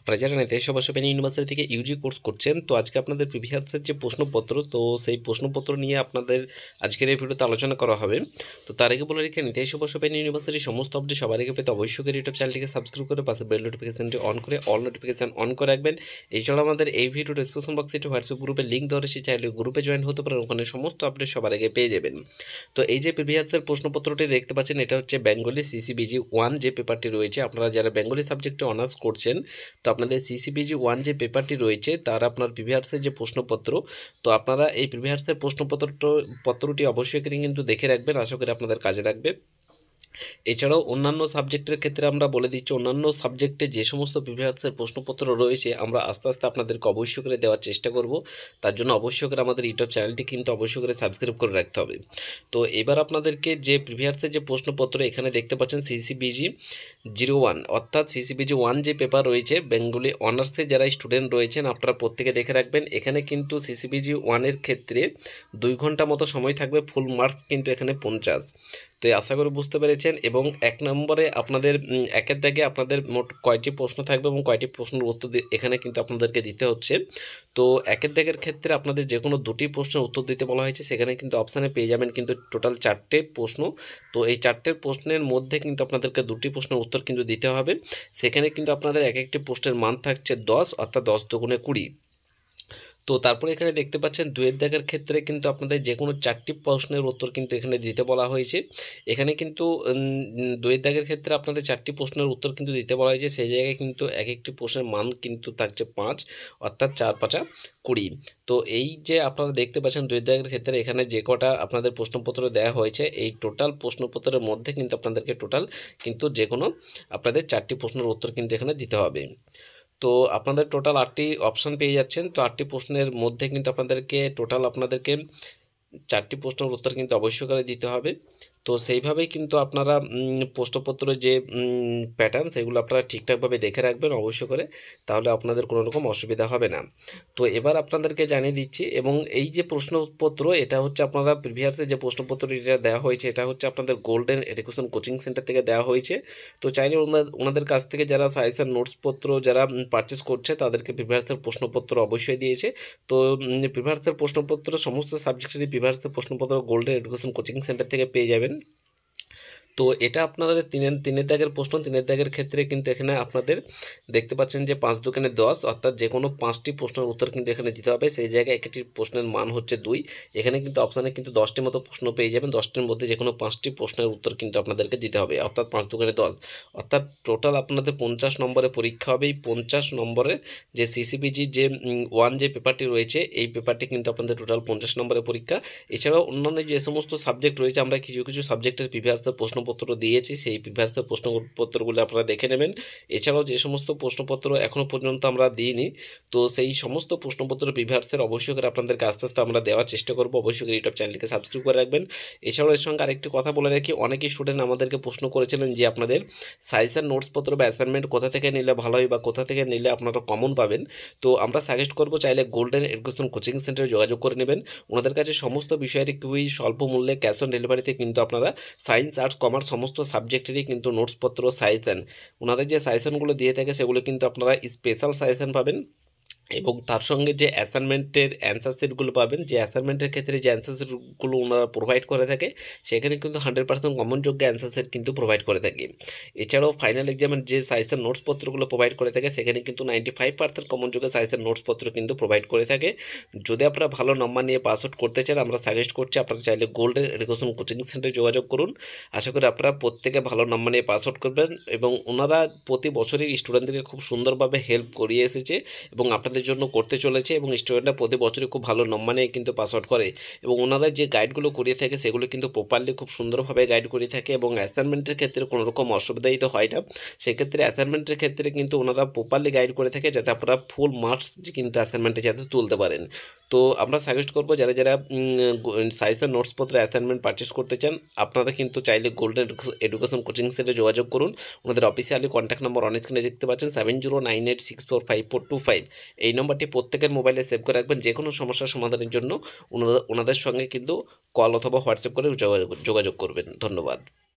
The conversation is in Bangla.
আপনারা যারা নেতাই সবাসবেন ইউনিভার্সিটি থেকে ইউজি কোর্স করছেন, তো আজকে আপনাদের প্রিভিয়াসের যে প্রশ্নপত্র, তো সেই প্রশ্নপত্র নিয়ে আপনাদের আজকের এই ভিডিওতে আলোচনা করা হবে। তো তার আগে বলে রেখে নিতাই সবাসবেন ইউনিভার্সিটির সমস্ত আপডেট সবার আগে পেতে অবশ্যই করে ইউটিউব চ্যানেলটিকে সাবস্ক্রাইব করে পাশে বেল নোটিফিকেশনটি অন করে অল নোটিফিকেশন অন করে রাখবেন। এছাড়াও আমাদের এই ভিডিও ডিসক্রিপশন বক্সে একটি হোয়াটসঅ্যাপ গ্রুপের লিঙ্ক দেওয়া রয়েছে, চাইলে গ্রুপে জয়েন হতে পারেন, ওখানে সমস্ত আপডেট সবার আগে পেয়ে যাবেন। তো এই যে প্রিভিয়াসের প্রশ্নপত্রটি দেখতে পাচ্ছেন, এটা হচ্ছে বেঙ্গলি সিসিবিজি 1 যে পেপারটি রয়েছে। আপনারা যারা বেঙ্গলি সাবজেক্টে অনার্স করছেন, তো আপনাদের সিসিবিজি 1 যে পেপারটি রয়েছে তার আপনার প্রিভিয়াসের যে প্রশ্নপত্র, তো আপনারা এই প্রিভিয়াসের প্রশ্নপত্রটি অবশ্যই কিন্তু দেখে রাখবেন, আশা করি আপনাদের কাজে লাগবে। এছাড়াও অন্যান্য সাবজেক্টের ক্ষেত্রে আমরা বলে দিচ্ছি, অন্যান্য সাবজেক্টে যে সমস্ত প্রিভিয়াসের প্রশ্নপত্র রয়েছে আমরা আস্তে আস্তে আপনাদেরকে অবশ্যই করে দেওয়ার চেষ্টা করব। তার জন্য অবশ্যই করে আমাদের ইউটিউব চ্যানেলটি কিন্তু অবশ্যই করে সাবস্ক্রাইব করে রাখতে হবে। তো এবার আপনাদেরকে যে প্রিভিয়াসের যে প্রশ্নপত্র এখানে দেখতে পাচ্ছেন সিসিবিজি 01, অর্থাৎ সিসিবিজি 1 যে পেপার রয়েছে বেঙ্গলি অনার্সে যারা স্টুডেন্ট রয়েছেন আপনারা প্রত্যেকে দেখে রাখবেন। এখানে কিন্তু সিসিবিজি 1-এর ক্ষেত্রে 2 ঘন্টা মতো সময় থাকবে, ফুল মার্কস কিন্তু এখানে 50। তো আশা করি বুঝতে পেরেছেন। এবং 1 নম্বরে আপনাদের একের দাগে আপনাদের মোট কয়টি প্রশ্ন থাকবে এবং কয়টি প্রশ্নের উত্তর এখানে কিন্তু আপনাদেরকে দিতে হচ্ছে। তো একের দাগের ক্ষেত্রে আপনাদের যে কোনো 2টি প্রশ্নের উত্তর দিতে বলা হয়েছে, সেখানে কিন্তু অপশানে পেয়ে যাবেন কিন্তু টোটাল 4টে প্রশ্ন। তো এই 4টে প্রশ্নের মধ্যে কিন্তু আপনাদেরকে 2টি প্রশ্নের উত্তর কিন্তু দিতে হবে। সেখানে কিন্তু আপনাদের এক একটি প্রশ্নের মান থাকছে 10, অর্থাৎ 10 দুগুণে 20। তো তারপরে এখানে দেখতে পাচ্ছেন 2-এর দাগের ক্ষেত্রে কিন্তু আপনাদের যে কোনো 4টি প্রশ্নের উত্তর কিন্তু এখানে দিতে বলা হয়েছে। এখানে কিন্তু 2-এর দাগের ক্ষেত্রে আপনাদের 4টি প্রশ্নের উত্তর কিন্তু দিতে বলা হয়েছে, সেই জায়গায় কিন্তু এক একটি প্রশ্নের মান কিন্তু থাকছে 5, অর্থাৎ 4 5 20। তো এই যে আপনারা দেখতে পাচ্ছেন 2-এর দাগের ক্ষেত্রে এখানে যে কটা আপনাদের প্রশ্নপত্র দেওয়া হয়েছে, এই টোটাল প্রশ্নপত্রের মধ্যে কিন্তু আপনাদেরকে টোটাল কিন্তু যে কোনো আপনাদের 4টি প্রশ্নের উত্তর কিন্তু এখানে দিতে হবে। তো আপনাদের টোটাল 8টি অপশান পেয়ে যাচ্ছেন। তো 8টি প্রশ্নের মধ্যে কিন্তু আপনাদেরকে 4টি প্রশ্নের উত্তর কিন্তু অবশ্যই করে দিতে হবে। তো সেইভাবেই কিন্তু আপনারা প্রশ্নপত্রের যে প্যাটার্ন সেগুলো আপনারা ঠিকঠাকভাবে দেখে রাখবেন অবশ্যই করে, তাহলে আপনাদের কোনো রকম অসুবিধা হবে না। তো এবার আপনাদেরকে জানিয়ে দিচ্ছি, এবং এই যে প্রশ্নপত্র এটা হচ্ছে আপনারা প্রিভিয়াসে যে প্রশ্নপত্র এটা দেওয়া হয়েছে, এটা হচ্ছে আপনাদের গোল্ডেন এডুকেশন কোচিং সেন্টার থেকে দেওয়া হয়েছে। তো চাইলে ওনাদের কাছ থেকে যারা সাজেশন নোটসপত্র যারা পারচেস করছে তাদেরকে প্রিভিয়াসের প্রশ্নপত্র অবশ্যই দিয়েছে। তো প্রিভিয়াসের প্রশ্নপত্র সমস্ত সাবজেক্টেরই প্রিভিয়াসের প্রশ্নপত্র গোল্ডেন এডুকেশন কোচিং সেন্টার থেকে পেয়ে যাবেন। তো এটা আপনাদের তিনের দাগের প্রশ্ন। 3-এর দাগের ক্ষেত্রে কিন্তু এখানে আপনাদের দেখতে পাচ্ছেন যে 5 দুগুণে 10, অর্থাৎ যে কোনো 5টি প্রশ্নের উত্তর কিন্তু এখানে দিতে হবে। সেই জায়গায় একটি প্রশ্নের মান হচ্ছে 2। এখানে কিন্তু অপশানে কিন্তু 10টি মতো প্রশ্ন পেয়ে যাবেন, 10টির মধ্যে যে কোনো 5টি প্রশ্নের উত্তর কিন্তু আপনাদেরকে দিতে হবে, অর্থাৎ 5 দুগুণে 10, অর্থাৎ টোটাল আপনাদের 50 নম্বরের পরীক্ষা হবে। এই 50 নম্বরের যে সিসিপিজি যে 1 যে পেপারটি রয়েছে, এই পেপারটি কিন্তু আপনাদের টোটাল 50 নম্বরের পরীক্ষা। এছাড়াও অন্যান্য যে সমস্ত সাবজেক্ট রয়েছে, আমরা কিছু কিছু সাবজেক্টের প্রিভিয়াসের প্রশ্নপত্র দিয়েছি, সেই প্রিভিয়াসের প্রশ্নপত্রগুলো আপনারা দেখে নেবেন। এছাড়াও যে সমস্ত প্রশ্নপত্র এখনও পর্যন্ত আমরা দিইনি, তো সেই সমস্ত প্রশ্নপত্র প্রিভিয়াসের অবশ্যই করে আপনাদেরকে আস্তে আস্তে আমরা দেওয়ার চেষ্টা করব। অবশ্যই করে ইউটিউব চ্যানেলটিকে সাবস্ক্রাইব করে রাখবেন। এছাড়াও এর সঙ্গে আরেকটি কথা বলে রাখি, অনেকেই স্টুডেন্ট আমাদেরকে প্রশ্ন করেছিলেন যে আপনাদের সাজেশন নোটসপত্র বা অ্যাসাইনমেন্ট কোথা থেকে নিলে ভালো হয় বা কোথা থেকে নিলে আপনারা কমন পাবেন। তো আমরা সাজেস্ট করব চাইলে গোল্ডেন এডুকেশন কোচিং সেন্টারে যোগাযোগ করে নেবেন। ওনাদের কাছে সমস্ত বিষয়েরই খুবই স্বল্প মূল্যে ক্যাশ অন ডেলিভারিতে কিন্তু আপনারা সায়েন্স আর্টস কমার্স সমস্ত সাবজেক্টেরই কিন্তু নোটসপত্র সাজেশন, ওনাদের যে সাজেশনগুলো দিয়ে থাকে সেগুলো কিন্তু আপনারা স্পেশাল সাজেশন পাবেন। এবং তার সঙ্গে যে অ্যাসাইনমেন্টের অ্যান্সার সেটগুলো পাবেন, যে অ্যাসাইনমেন্টের ক্ষেত্রে যে অ্যান্সার সেটগুলো ওনারা প্রোভাইড করে থাকে, সেখানে কিন্তু 100% কমনযোগ্য অ্যান্সার সেট কিন্তু প্রোভাইড করে থাকে। এছাড়াও ফাইনাল এক্সামের যে সাজেশন নোটসপত্রগুলো প্রোভাইড করে থাকে, সেখানে কিন্তু 95% কমনযোগ্য সাজেশন নোটসপত্র কিন্তু প্রোভাইড করে থাকে। যদি আপনারা ভালো নম্বর নিয়ে পাস আউট করতে চান, আমরা সাজেস্ট করছি আপনারা চাইলে গোল্ডেন এডুকেশন কোচিং সেন্টারে যোগাযোগ করুন। আশা করি আপনারা প্রত্যেকে ভালো নম্বর নিয়ে পাস আউট করবেন। এবং ওনারা প্রতি বছরই স্টুডেন্টদেরকে খুব সুন্দরভাবে হেল্প করিয়ে এসেছে এবং আপনাদের জন্য করতে চলেছে, এবং স্টুডেন্টরা প্রতি বছরই খুব ভালো নম্বর নিয়ে কিন্তু পাস আউট করে। এবং ওনারা যে গাইডগুলো করিয়ে থাকে সেগুলো কিন্তু প্রপারলি খুব সুন্দরভাবে গাইড করে থাকে, এবং অ্যাসাইনমেন্টের ক্ষেত্রে কোনো রকম অসুবিধাই তো হয় না। সেক্ষেত্রে অ্যাসাইনমেন্টের ক্ষেত্রে কিন্তু ওনারা প্রপারলি গাইড করে থাকে যাতে আপনারা ফুল মার্কস কিন্তু অ্যাসাইনমেন্টে যাতে তুলতে পারেন। তো আমরা সাজেস্ট করবো যারা যারা সাজেশন নোটসপত্র অ্যাসাইনমেন্ট পারচেস করতে চান, আপনারা কিন্তু চাইলে গোল্ডেন এডুকেশন কোচিং সেন্টারে যোগাযোগ করুন। ওনাদের অফিসিয়ালি কন্ট্যাক্ট নম্বর অন স্ক্রিনে দেখতে পাচ্ছেন 7098645425। এই নম্বরটি প্রত্যেকের মোবাইলে সেভ করে রাখবেন। যে কোনো সমস্যার সমাধানের জন্য ওনাদের সঙ্গে কিন্তু কল অথবা হোয়াটসঅ্যাপ করে যোগাযোগ করবেন। ধন্যবাদ।